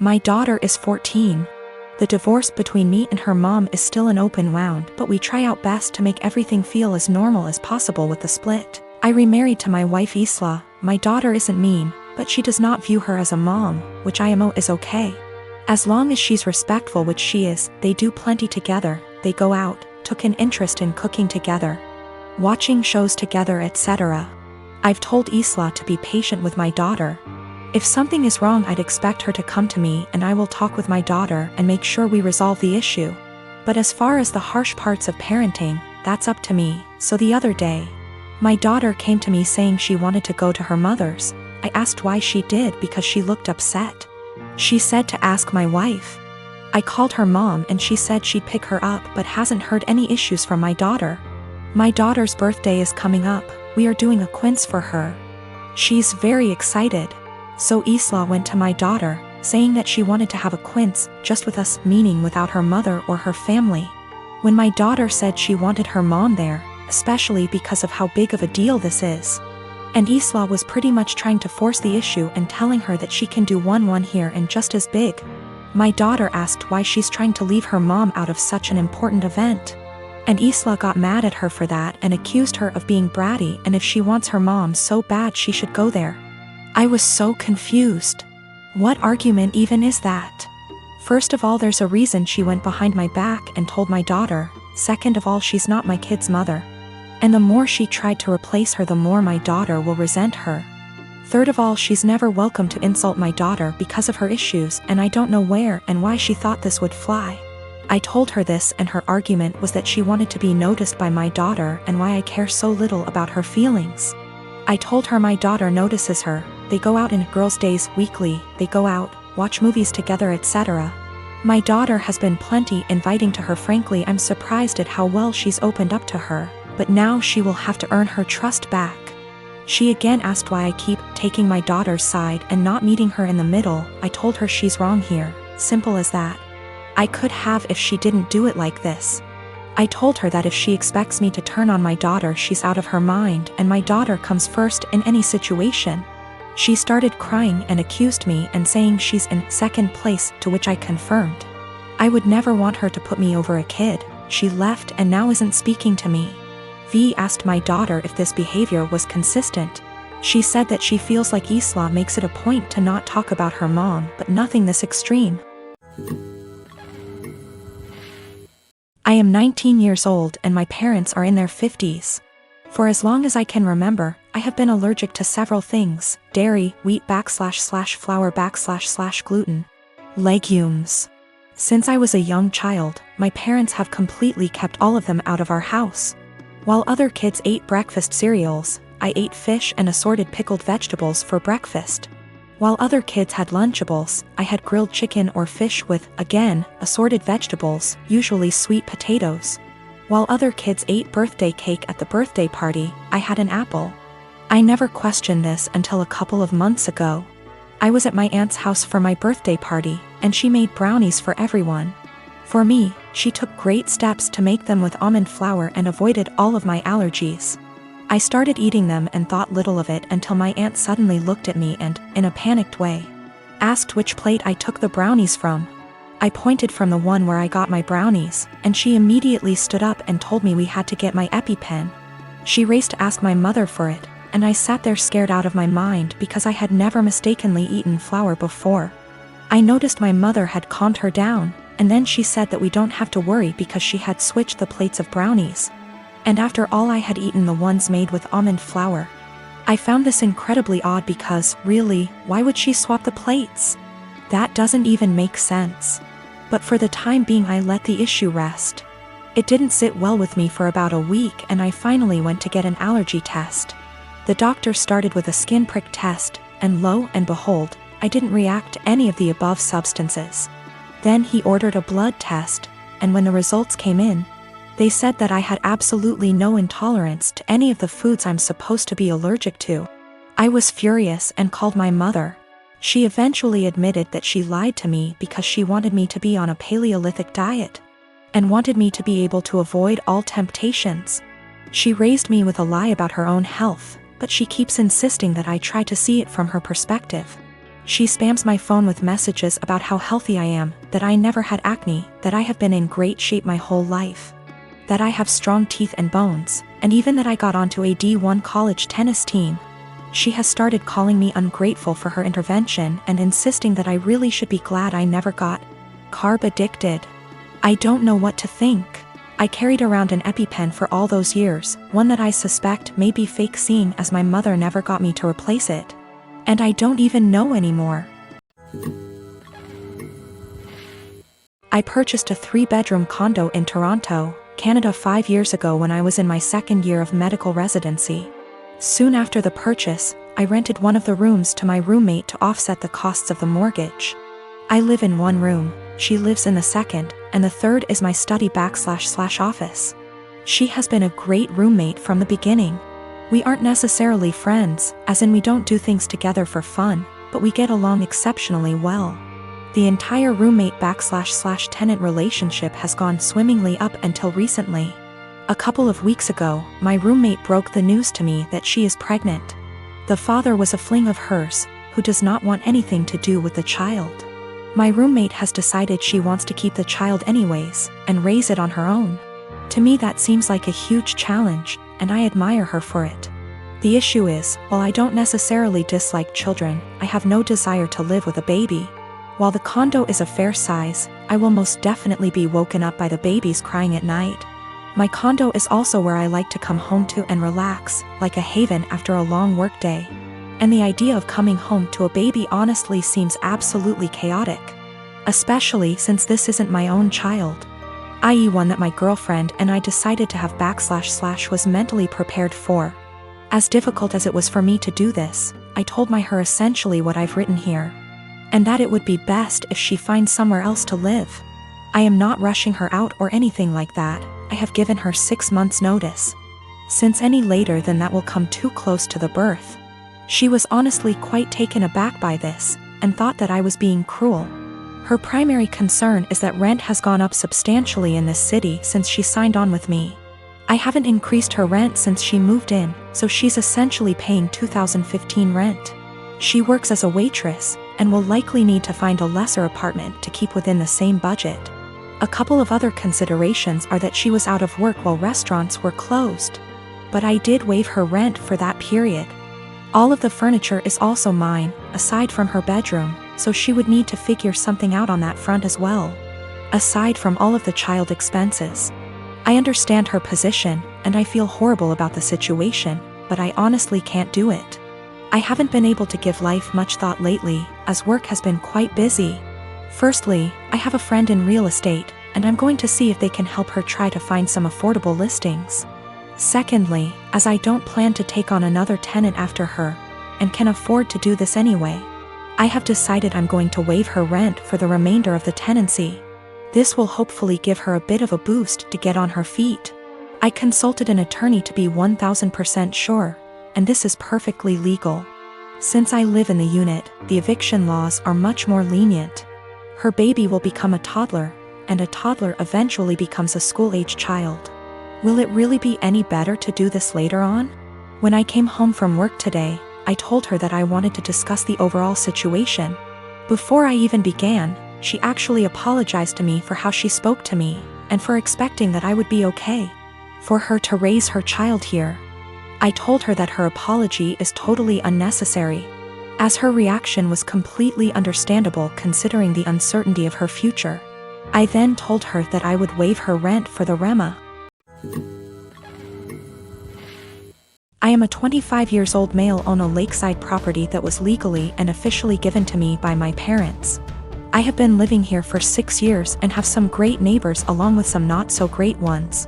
My daughter is 14. The divorce between me and her mom is still an open wound, but we try our best to make everything feel as normal as possible with the split. I remarried to my wife Isla. My daughter isn't mean, but she does not view her as a mom, which I am is okay. As long as she's respectful, which she is, they do plenty together, they go out, took an interest in cooking together, watching shows together, etc. I've told Isla to be patient with my daughter. If something is wrong, I'd expect her to come to me and I will talk with my daughter and make sure we resolve the issue. But as far as the harsh parts of parenting, that's up to me. So the other day, my daughter came to me saying she wanted to go to her mother's. I asked why she did because she looked upset. She said to ask my wife. I called her mom and she said she'd pick her up but hasn't heard any issues from my daughter. My daughter's birthday is coming up, we are doing a quiz for her. She's very excited. So Isla went to my daughter, saying that she wanted to have a quiz just with us, meaning without her mother or her family. When my daughter said she wanted her mom there, especially because of how big of a deal this is. And Isla was pretty much trying to force the issue and telling her that she can do one here and just as big. My daughter asked why she's trying to leave her mom out of such an important event. And Isla got mad at her for that and accused her of being bratty, and if she wants her mom so bad she should go there. I was so confused. What argument even is that? First of all, there's a reason she went behind my back and told my daughter. Second of all, she's not my kid's mother. And the more she tried to replace her, the more my daughter will resent her. Third of all, she's never welcome to insult my daughter because of her issues, and I don't know where and why she thought this would fly. I told her this, and her argument was that she wanted to be noticed by my daughter and why I care so little about her feelings. I told her my daughter notices her. They go out in girls' days weekly, they go out, watch movies together, etc. My daughter has been plenty inviting to her. Frankly, I'm surprised at how well she's opened up to her, but now she will have to earn her trust back. She again asked why I keep taking my daughter's side and not meeting her in the middle. I told her she's wrong here, simple as that. I could have if she didn't do it like this. I told her that if she expects me to turn on my daughter, she's out of her mind, and my daughter comes first in any situation. She started crying and accused me and saying she's in second place, to which I confirmed. I would never want her to put me over a kid. She left and now isn't speaking to me. V asked my daughter if this behavior was consistent. She said that she feels like Isla makes it a point to not talk about her mom, but nothing this extreme. I am 19 years old and my parents are in their 50s. For as long as I can remember, I have been allergic to several things: dairy, wheat / flour / gluten, legumes. Since I was a young child, my parents have completely kept all of them out of our house. While other kids ate breakfast cereals, I ate fish and assorted pickled vegetables for breakfast. While other kids had Lunchables, I had grilled chicken or fish with, again, assorted vegetables, usually sweet potatoes. While other kids ate birthday cake at the birthday party, I had an apple. I never questioned this until a couple of months ago. I was at my aunt's house for my birthday party, and she made brownies for everyone. For me, she took great steps to make them with almond flour and avoided all of my allergies. I started eating them and thought little of it until my aunt suddenly looked at me and, in a panicked way, asked which plate I took the brownies from. I pointed from the one where I got my brownies, and she immediately stood up and told me we had to get my EpiPen. She raced to ask my mother for it, and I sat there scared out of my mind because I had never mistakenly eaten flour before. I noticed my mother had calmed her down, and then she said that we don't have to worry because she had switched the plates of brownies. And after all, I had eaten the ones made with almond flour. I found this incredibly odd because, really, why would she swap the plates? That doesn't even make sense. But for the time being, I let the issue rest. It didn't sit well with me for about a week, and I finally went to get an allergy test. The doctor started with a skin prick test, and lo and behold, I didn't react to any of the above substances. Then he ordered a blood test, and when the results came in, they said that I had absolutely no intolerance to any of the foods I'm supposed to be allergic to. I was furious and called my mother. She eventually admitted that she lied to me because she wanted me to be on a Paleolithic diet and wanted me to be able to avoid all temptations. She raised me with a lie about her own health, but she keeps insisting that I try to see it from her perspective. She spams my phone with messages about how healthy I am, that I never had acne, that I have been in great shape my whole life, that I have strong teeth and bones, and even that I got onto a D1 college tennis team. She has started calling me ungrateful for her intervention and insisting that I really should be glad I never got carb addicted. I don't know what to think. I carried around an EpiPen for all those years, one that I suspect may be fake, seeing as my mother never got me to replace it. And I don't even know anymore. I purchased a 3-bedroom condo in Toronto, Canada 5 years ago when I was in my second year of medical residency. Soon after the purchase, I rented one of the rooms to my roommate to offset the costs of the mortgage. I live in one room, she lives in the second, and the third is my study/office. She has been a great roommate from the beginning. We aren't necessarily friends, as in we don't do things together for fun, but we get along exceptionally well. The entire roommate/tenant relationship has gone swimmingly up until recently. A couple of weeks ago, my roommate broke the news to me that she is pregnant. The father was a fling of hers, who does not want anything to do with the child. My roommate has decided she wants to keep the child anyways, and raise it on her own. To me that seems like a huge challenge, and I admire her for it. The issue is, while I don't necessarily dislike children, I have no desire to live with a baby. While the condo is a fair size, I will most definitely be woken up by the babies crying at night. My condo is also where I like to come home to and relax, like a haven after a long workday. And the idea of coming home to a baby honestly seems absolutely chaotic. Especially since this isn't my own child, i.e. one that my girlfriend and I decided to have / was mentally prepared for. As difficult as it was for me to do this, I told her essentially what I've written here. And that it would be best if she finds somewhere else to live. I am not rushing her out or anything like that. I have given her 6 months notice. Since any later than that will come too close to the birth. She was honestly quite taken aback by this, and thought that I was being cruel. Her primary concern is that rent has gone up substantially in this city since she signed on with me. I haven't increased her rent since she moved in, so she's essentially paying 2015 rent. She works as a waitress, and will likely need to find a lesser apartment to keep within the same budget. A couple of other considerations are that she was out of work while restaurants were closed. But I did waive her rent for that period. All of the furniture is also mine, aside from her bedroom, so she would need to figure something out on that front as well. Aside from all of the child expenses. I understand her position, and I feel horrible about the situation, but I honestly can't do it. I haven't been able to give life much thought lately, as work has been quite busy. Firstly, I have a friend in real estate, and I'm going to see if they can help her try to find some affordable listings. Secondly, as I don't plan to take on another tenant after her, and can afford to do this anyway, I have decided I'm going to waive her rent for the remainder of the tenancy. This will hopefully give her a bit of a boost to get on her feet. I consulted an attorney to be 1000% sure, and this is perfectly legal. Since I live in the unit, the eviction laws are much more lenient. Her baby will become a toddler, and a toddler eventually becomes a school-age child. Will it really be any better to do this later on? When I came home from work today, I told her that I wanted to discuss the overall situation. Before I even began, she actually apologized to me for how she spoke to me, and for expecting that I would be okay for her to raise her child here. I told her that her apology is totally unnecessary, as her reaction was completely understandable considering the uncertainty of her future. I then told her that I would waive her rent for the REMA. I am a 25-year-old male on a lakeside property that was legally and officially given to me by my parents. I have been living here for 6 years and have some great neighbors along with some not so great ones.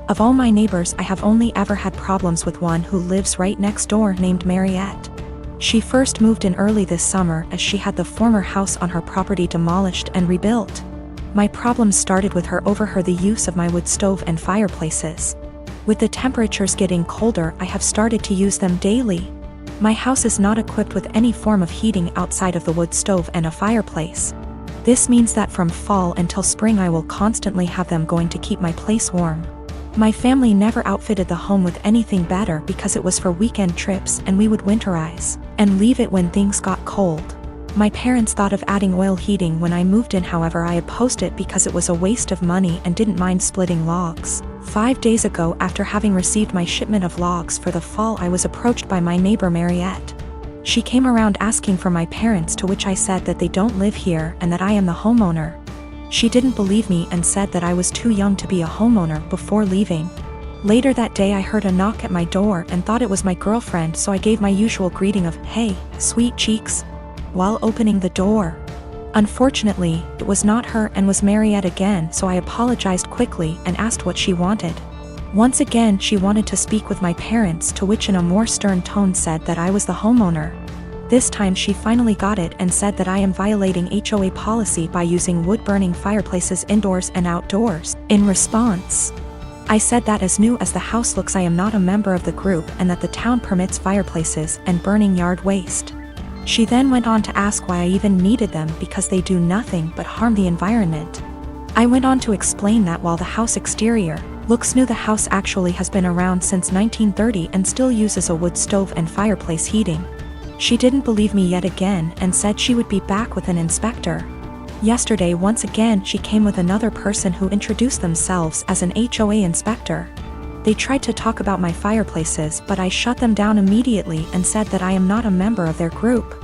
Of all my neighbors, I have only ever had problems with one who lives right next door named Mariette. She first moved in early this summer as she had the former house on her property demolished and rebuilt. My problems started with her over the use of my wood stove and fireplaces. With the temperatures getting colder, I have started to use them daily. My house is not equipped with any form of heating outside of the wood stove and a fireplace. This means that from fall until spring I will constantly have them going to keep my place warm. My family never outfitted the home with anything better because it was for weekend trips and we would winterize and leave it when things got cold. My parents thought of adding oil heating when I moved in, however I opposed it because it was a waste of money and didn't mind splitting logs. 5 days ago, after having received my shipment of logs for the fall, I was approached by my neighbor Mariette. She came around asking for my parents, to which I said that they don't live here and that I am the homeowner. She didn't believe me and said that I was too young to be a homeowner before leaving. Later that day I heard a knock at my door and thought it was my girlfriend, so I gave my usual greeting of, "Hey, sweet cheeks," while opening the door. Unfortunately, it was not her and was Mariette again, so I apologized quickly and asked what she wanted. Once again she wanted to speak with my parents, to which in a more stern tone said that I was the homeowner. This time she finally got it and said that I am violating HOA policy by using wood-burning fireplaces indoors and outdoors. In response, I said that as new as the house looks, I am not a member of the group and that the town permits fireplaces and burning yard waste. She then went on to ask why I even needed them, because they do nothing but harm the environment. I went on to explain that while the house exterior looks new, the house actually has been around since 1930 and still uses a wood stove and fireplace heating. She didn't believe me yet again and said she would be back with an inspector. Yesterday once again she came with another person who introduced themselves as an HOA inspector. They tried to talk about my fireplaces, but I shut them down immediately and said that I am not a member of their group.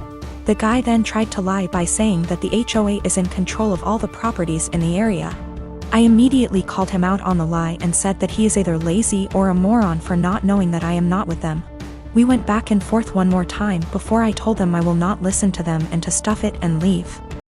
The guy then tried to lie by saying that the HOA is in control of all the properties in the area. I immediately called him out on the lie and said that he is either lazy or a moron for not knowing that I am not with them. We went back and forth one more time before I told them I will not listen to them and to stuff it and leave.